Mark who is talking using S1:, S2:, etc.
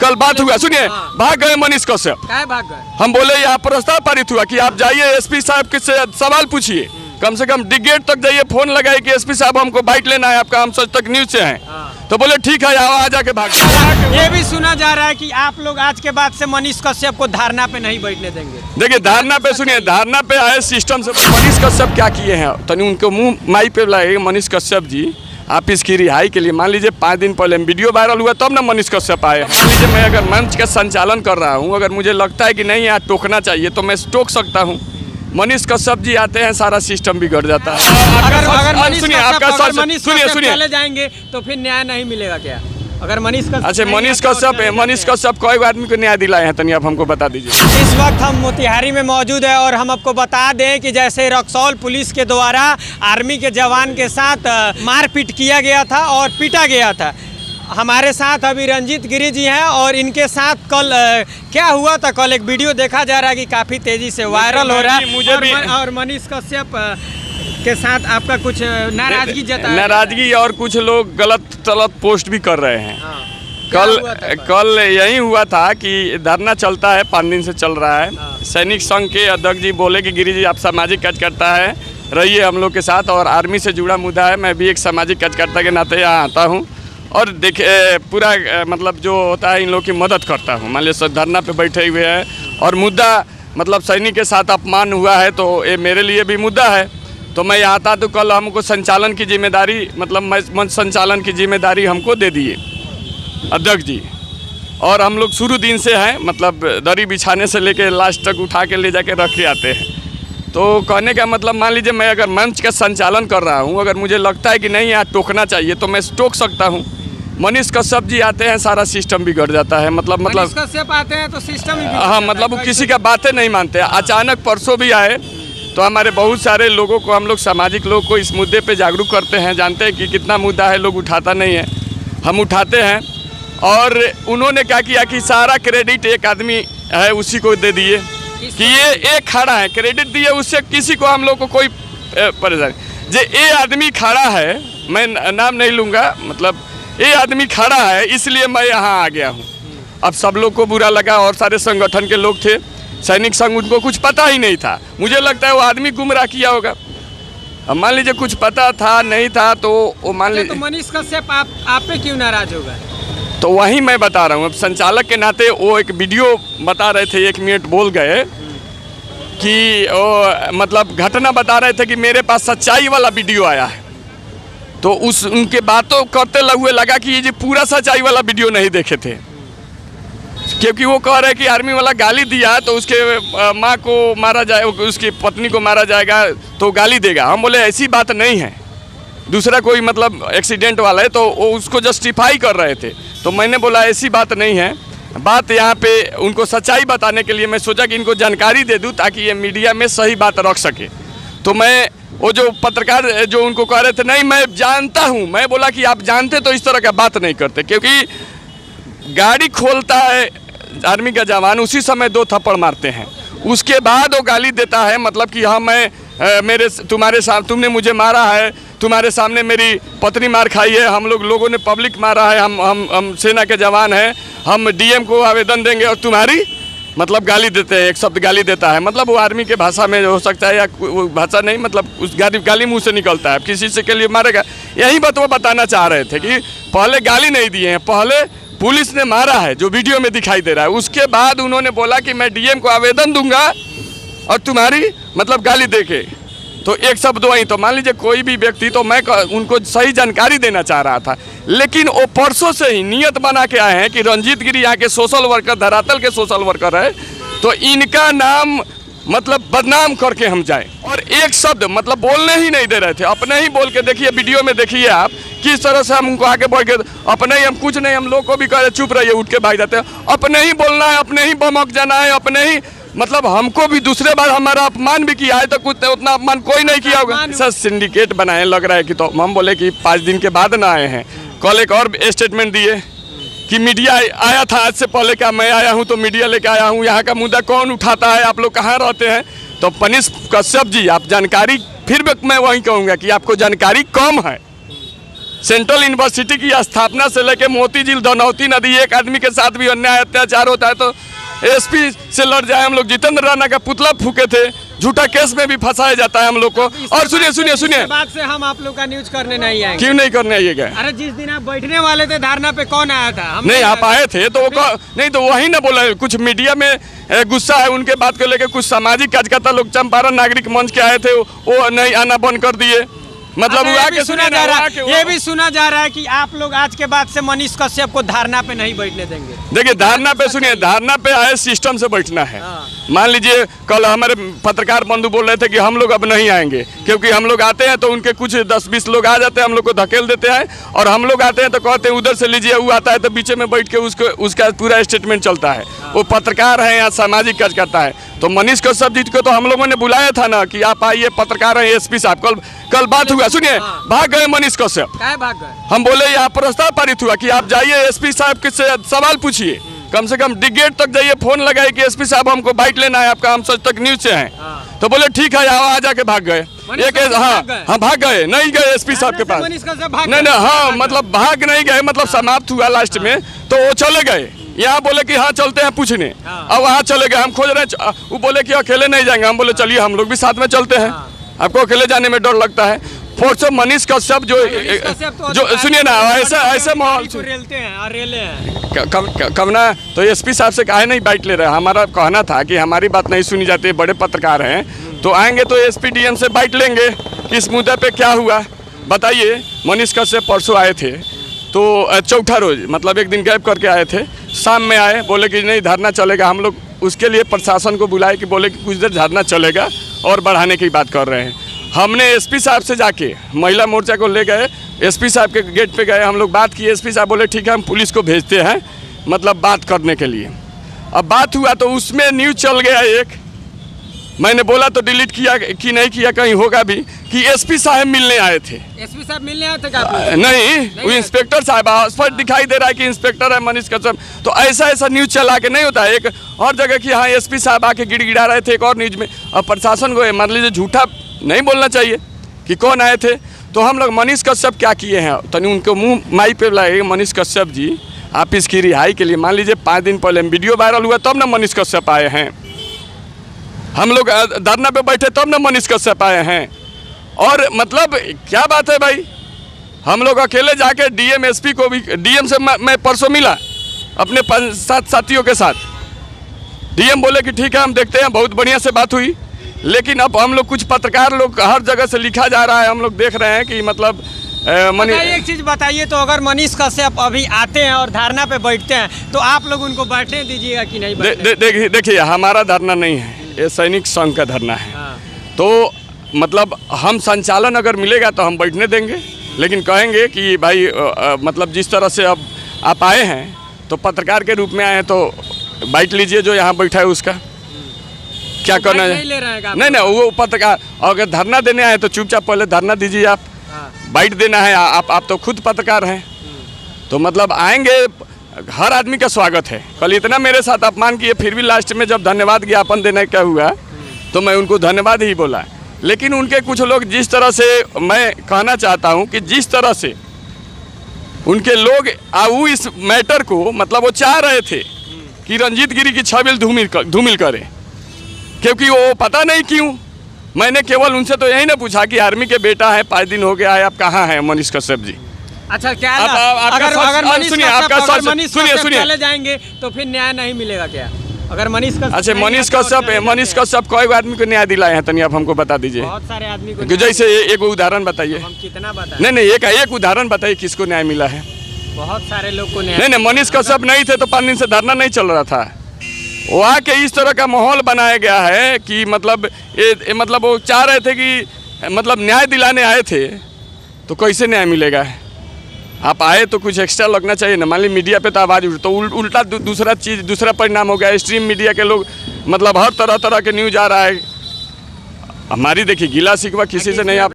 S1: कल बात हुआ, सुनिए, भाग गए मनीष कश्यप।
S2: भाग गए?
S1: हम बोले यहाँ प्रस्ताव पारित हुआ कि आप जाइए एसपी साहब के से सवाल पूछिए, कम से कम डिगेट तक जाइए, फोन लगाए कि एसपी साहब हमको बाइट लेना है आपका, हम सच तक न्यूज से हैं। तो बोले ठीक है आ जाके भाग।
S2: ये भी सुना जा रहा है कि आप लोग आज के बाद से मनीष कश्यप को धारणा पे नहीं बैठने देंगे।
S1: देखिए धारणा पे, सुनिए, धारणा पे आए सिस्टम से। मनीष कश्यप क्या किए हैं, तनी उनको मुंह माई पे लाए। मनीष कश्यप जी, आप इसकी रिहाई के लिए, मान लीजिए 5 दिन पहले वीडियो वायरल हुआ तब ना मनीष कश्यप आए। मान लीजिए मैं अगर मंच का संचालन कर रहा हूँ, अगर मुझे लगता है कि नहीं यहाँ टोकना चाहिए तो मैं टोक सकता हूँ। मनीष कश्यप जी आते हैं, सारा सिस्टम बिगड़ जाता है।
S2: अगर मनीष
S1: सुनिए
S2: चले जाएंगे तो फिर न्याय नहीं मिलेगा क्या? अगर मनीष कश्यप,
S1: अच्छा मनीष कश्यप कई आदमी को न्याय दिलाए हैं, तनी आप हमको बता दीजिए।
S2: इस वक्त हम मोतिहारी में मौजूद है और हम आपको बता दें कि जैसे रक्सौल पुलिस के द्वारा आर्मी के जवान के साथ मारपीट किया गया था और पीटा गया था। हमारे साथ अभी रंजीत गिरी जी हैं और इनके साथ कल क्या हुआ था, कल एक वीडियो देखा जा रहा है कि काफ़ी तेज़ी से वायरल हो रहा है और मनीष कश्यप के साथ आपका कुछ नाराजगी जताया,
S1: नाराजगी और कुछ लोग गलत पोस्ट भी कर रहे हैं। कल यही हुआ था कि धरना चलता है, 5 दिन से चल रहा है। सैनिक संघ के अध्यक्ष जी बोले कि गिरी जी आप सामाजिक कार्यकर्ता है, रहिए हम लोग के साथ, और आर्मी से जुड़ा मुद्दा है, मैं भी एक सामाजिक कार्यकर्ता के नाते यहाँ आता हूँ और देखिए पूरा मतलब जो होता है इन लोग की मदद करता हूँ। मान लीजिए धरना पे बैठे हुए हैं और मुद्दा मतलब सैनिक के साथ अपमान हुआ है तो ये मेरे लिए भी मुद्दा है, तो मैं यहाँ आता तो कल हमको संचालन की जिम्मेदारी, मतलब मंच संचालन की जिम्मेदारी हमको दे दिए अध्यक्ष जी। और हम लोग शुरू दिन से हैं, मतलब दरी बिछाने से लेके लास्ट तक उठा के ले जाके रख के आते हैं। तो कहने का मतलब, मान लीजिए मैं अगर मंच का संचालन कर रहा हूँ, अगर मुझे लगता है कि नहीं यहाँ टोकना चाहिए तो मैं टोक सकता हूँ। मनीष कश्यप जी आते हैं, सारा सिस्टम बिगड़ जाता है। मतलब
S2: मनीष कश्यप आते हैं तो सिस्टम,
S1: हाँ, मतलब वो किसी का बातें नहीं मानते। अचानक परसों भी आए तो हमारे बहुत सारे लोगों को, हम लोग सामाजिक लोग को इस मुद्दे पे जागरूक करते हैं। जानते हैं कि कितना मुद्दा है, लोग उठाता नहीं है, हम उठाते हैं। और उन्होंने क्या किया कि सारा क्रेडिट एक आदमी है उसी को दे दिए कि ये एक खड़ा है, क्रेडिट दिए उससे, किसी को हम लोग को कोई परेशानी। जे ये आदमी खड़ा है, मैं नाम नहीं लूँगा, मतलब ये आदमी खड़ा है इसलिए मैं यहाँ आ गया हूँ। अब सब लोग को बुरा लगा और सारे संगठन के लोग थे, सैनिक संघ, उनको कुछ पता ही नहीं था। मुझे लगता है वो आदमी गुमराह किया होगा। अब मान लीजिए कुछ पता था नहीं था तो वो मान लीजिए, तो
S2: मनीष कश्यप आप पे क्यों नाराज होगा?
S1: तो वही मैं बता रहा हूँ। अब संचालक के नाते वो एक वीडियो बता रहे थे, 1 मिनट बोल गए कि वो मतलब घटना बता रहे थे कि मेरे पास सच्चाई वाला वीडियो आया है, तो उनके बातों करते हुए लगा कि ये जो पूरा सच्चाई वाला वीडियो नहीं देखे थे, क्योंकि वो कह रहे कि आर्मी वाला गाली दिया तो उसके माँ को मारा जाए, उसकी पत्नी को मारा जाएगा तो गाली देगा। हम बोले ऐसी बात नहीं है, दूसरा कोई मतलब एक्सीडेंट वाला है, तो वो उसको जस्टिफाई कर रहे थे। तो मैंने बोला ऐसी बात नहीं है, बात यहाँ पे उनको सच्चाई बताने के लिए मैं सोचा कि इनको जानकारी दे दूँ ताकि ये मीडिया में सही बात रख सके। तो मैं वो जो पत्रकार जो उनको कह रहे थे, नहीं मैं जानता हूँ, मैं बोला कि आप जानते तो इस तरह का बात नहीं करते, क्योंकि गाड़ी खोलता है आर्मी का जवान, उसी समय 2 थप्पड़ मारते हैं, उसके बाद वो गाली देता है, मतलब कि हाँ मैं तुम्हारे साथ, तुमने मुझे मारा है, तुम्हारे सामने मेरी पत्नी मार खाई है, हम लोगों ने पब्लिक मारा है, हम सेना के जवान हैं, हम डीएम को आवेदन देंगे और तुम्हारी मतलब गाली देते हैं, एक शब्द गाली देता है, मतलब वो आर्मी के भाषा में हो सकता है या वो भाषा नहीं, मतलब उस गाली मुंह से निकलता है, किसी से के लिए मारेगा। यही बात वो बताना चाह रहे थे कि पहले गाली नहीं दिए हैं, पहले पुलिस ने मारा है जो वीडियो में दिखाई दे रहा है, उसके बाद उन्होंने बोला कि मैं डीएम को आवेदन दूंगा और तुम्हारी मतलब गाली देके, तो एक शब्द वही। तो मान लीजिए कोई भी व्यक्ति, तो मैं उनको सही जानकारी देना चाह रहा था, लेकिन वो परसों से ही नियत बना के आए हैं कि रंजीत गिरी यहाँ के सोशल वर्कर, धरातल के सोशल वर्कर है, तो इनका नाम मतलब बदनाम करके हम जाएं। और एक शब्द मतलब बोलने ही नहीं दे रहे थे, अपने ही बोल के देखिए, वीडियो में देखिए आप किस तरह से हम उनको आगे बढ़ के, अपने ही हम कुछ नहीं, हम लोग को भी कह रहे चुप रहिए, उठ के भाग जाते हैं, अपने ही बोलना है, अपने ही बमक जाना है, अपने ही मतलब हमको भी दूसरे बार हमारा अपमान भी किया है, तो कुछ उतना अपमान कोई नहीं किया होगा। सर सिंडिकेट बनाए लग रहा है कि, तो हम बोले कि 5 दिन के बाद ना आए हैं। कल एक और स्टेटमेंट दिए कि मीडिया आया था आज से पहले, क्या मैं आया हूं तो मीडिया लेके आया हूं, यहाँ का मुद्दा कौन उठाता है, आप लोग कहाँ रहते हैं। तो मनीष कश्यप जी आप जानकारी, फिर मैं वही कहूँगा कि आपको जानकारी कम है, सेंट्रल यूनिवर्सिटी की स्थापना से लेकर मोती झील, धनौती नदी, एक आदमी के साथ भी अन्याय अत्याचार होता है तो एसपी से लड़ जाए। हम लोग जितेंद्र राणा का पुतला फूके थे, झूठा केस में भी फंसाया जाता है हम लोग को। और सुनिए
S2: बात से हम आप लोग का न्यूज करने नहीं आएंगे।
S1: क्यों नहीं करने आइएगा?
S2: अरे जिस दिन आप बैठने वाले थे धरना पे कौन आया था? हम
S1: नहीं, आप आए थे तो नहीं तो वही ना बोला। कुछ मीडिया में गुस्सा है उनके बात को लेकर। कुछ सामाजिक कार्यकर्ता लोग चंपारण नागरिक मंच के आए थे, वो नहीं आना बंद कर दिए। मतलब
S2: ये भी सुना जा रहा है कि आप लोग आज के बाद से मनीष कश्यप को धरना पे नहीं बैठने देंगे।
S1: देखिए धरना पे, सुनिए, धरना पे आए सिस्टम से बैठना है। मान लीजिए कल हमारे पत्रकार बंधु बोल रहे थे कि हम लोग अब नहीं आएंगे, क्योंकि हम लोग आते हैं तो उनके कुछ 10-20 लोग आ जाते हैं, हम लोग को धकेल देते हैं। और हम लोग आते हैं तो कहते हैं उधर से लीजिए, वो आता है तो बीच में बैठ के उसका पूरा स्टेटमेंट चलता है। वो पत्रकार है या सामाजिक कार्यकर्ता है। तो मनीष कश्यप जी को तो हम लोगों ने बुलाया था ना कि आप आइए, पत्रकार हैं, एसपी साहब। कल बात हुआ, सुनिए, भाग गए मनीष कश्यप।
S2: भाग गए? हम
S1: बोले यहाँ प्रस्ताव पारित हुआ कि आप जाइए एसपी साहब से सवाल पूछिए, कम से कम डिगेट तक जाइए, फोन लगाए कि एसपी साहब हमको बाइट लेना है आपका, हम सच तक न्यूज से हैं। तो बोले ठीक है, आ जाके भाग गए। हाँ भाग गए, नहीं गए एसपी साहब के पास। नहीं, हाँ मतलब भाग नहीं गए, मतलब समाप्त हुआ लास्ट में तो वो चले गए। यहाँ बोले कि हाँ चलते हैं पूछने, अब वहाँ चले गए। हम खोज रहे हैं, वो बोले कि अकेले नहीं जाएंगे। हम बोले चलिए हम लोग भी साथ में चलते हैं, आपको अकेले जाने में डर लगता है। फोर्सो मनीष कश्यप जो सुनिए ना, ऐसे माहौल कम ना, तो एसपी साहब से काहे नहीं बाइट ले रहे? हमारा कहना था कि हमारी बात नहीं सुनी जाती, बड़े पत्रकार हैं तो आएंगे तो एसपी डीएम से बाइट लेंगे कि इस मुद्दे पे क्या हुआ बताइए। मनीष कश्यप परसों आए थे तो चौथा रोज, मतलब एक दिन गैप करके आए थे, शाम में आए, बोले कि नहीं धरना चलेगा। हम लोग उसके लिए प्रशासन को बुलाए कि बोले कि कुछ देर धरना चलेगा और बढ़ाने की बात कर रहे हैं। हमने एसपी साहब से जाके महिला मोर्चा को ले गए, एसपी साहब के गेट पे गए, हम लोग बात किए। एसपी साहब बोले ठीक है हम पुलिस को भेजते हैं, मतलब बात करने के लिए। अब बात हुआ तो उसमें न्यूज़ चल गया एक, मैंने बोला तो डिलीट किया कि नहीं किया, कहीं होगा भी, कि एसपी साहब मिलने आए थे।
S2: एसपी साहब मिलने आए थे क्या?
S1: नहीं, वो इंस्पेक्टर साहब, स्पष्ट दिखाई दे रहा है कि इंस्पेक्टर है मनीष कश्यप। तो ऐसा न्यूज़ चला के नहीं होता है। एक और जगह कि हाँ एसपी साहब आके गिड़गिड़ा रहे थे, एक और न्यूज़ में। अब प्रशासन को मान लीजिए झूठा नहीं बोलना चाहिए कि कौन आए थे। तो हम लोग मनीष कश्यप क्या किए हैं, तनी उनको मुँह माई पे लाए, मनीष कश्यप जी आप इसकी रिहाई के लिए, मान लीजिए 5 दिन पहले वीडियो वायरल हुआ तब ना मनीष कश्यप आए हैं। हम लोग धरना पे बैठे तब ना मनीष कश्यप आए हैं। और मतलब क्या बात है भाई, हम लोग अकेले जाके डीएम एसपी को भी, डीएम से मैं परसों मिला अपने 5-7 साथियों के साथ। डीएम बोले कि ठीक है हम देखते हैं, बहुत बढ़िया से बात हुई। लेकिन अब हम लोग कुछ पत्रकार लोग हर जगह से लिखा जा रहा है, हम लोग देख रहे हैं कि मतलब
S2: एक चीज़ बताइए, तो अगर मनीष कश्यप अभी आते हैं और धरना पे बैठते हैं तो आप लोग उनको बैठने दीजिएगा कि नहीं?
S1: देखिए हमारा धरना नहीं है, ये सैनिक संघ का धरना है। तो मतलब हम संचालन अगर मिलेगा तो हम बैठने देंगे, लेकिन कहेंगे कि भाई मतलब जिस तरह से अब आप आए हैं तो पत्रकार के रूप में आए हैं तो बाइट लीजिए जो यहाँ बैठा है उसका। क्या करना है? नहीं, वो पत्रकार अगर धरना देने आए तो चुपचाप पहले धरना दीजिए, आप बाइट देना है, आप तो खुद पत्रकार हैं। तो मतलब आएंगे, हर आदमी का स्वागत है। कल इतना मेरे साथ अपमान किए, फिर भी लास्ट में जब धन्यवाद ज्ञापन देने का हुआ तो मैं उनको धन्यवाद ही बोला। लेकिन उनके कुछ लोग जिस तरह से, मैं कहना चाहता हूं कि जिस तरह से उनके लोग वो इस मैटर को, मतलब वो चाह रहे थे कि रंजीत गिरी की छबिल धूमिल करे, क्योंकि वो पता नहीं क्यों, मैंने केवल उनसे तो यही ना पूछा कि आर्मी के बेटा है, 5 दिन हो गया है, आप कहाँ हैं मनीष कश्यप जी?
S2: अच्छा क्या अगर मनीष कश्यप चले जाएंगे तो फिर न्याय नहीं मिलेगा क्या? अगर मनीष कश्यप, अच्छा
S1: मनीष कश्यप कई आदमी को न्याय दिलाए हैं, तनी आप हमको बता दीजिए।
S2: बहुत सारे आदमी को।
S1: जैसे एक उदाहरण बताइए।
S2: हम कितना बताएं?
S1: नहीं, एक उदाहरण बताइए किसको न्याय मिला है।
S2: बहुत सारे लोग को न्याय।
S1: नहीं, मनीष कश्यप नहीं थे तो 5 दिन से धरना नहीं चल रहा था। वहाँ के इस तरह का माहौल बनाया गया है कि मतलब मतलब वो चाह रहे थे कि मतलब न्याय दिलाने आए थे तो कैसे न्याय मिलेगा? आप आए तो कुछ एक्स्ट्रा लगना चाहिए ना। मान ली मीडिया पे तो आवाज़ उठ, तो उल्टा दूसरा परिणाम हो गया। स्ट्रीम मीडिया के लोग मतलब हर तरह के न्यूज़ आ रहा है। हमारी देखिए गिला शिकवा किसी से नहीं। आप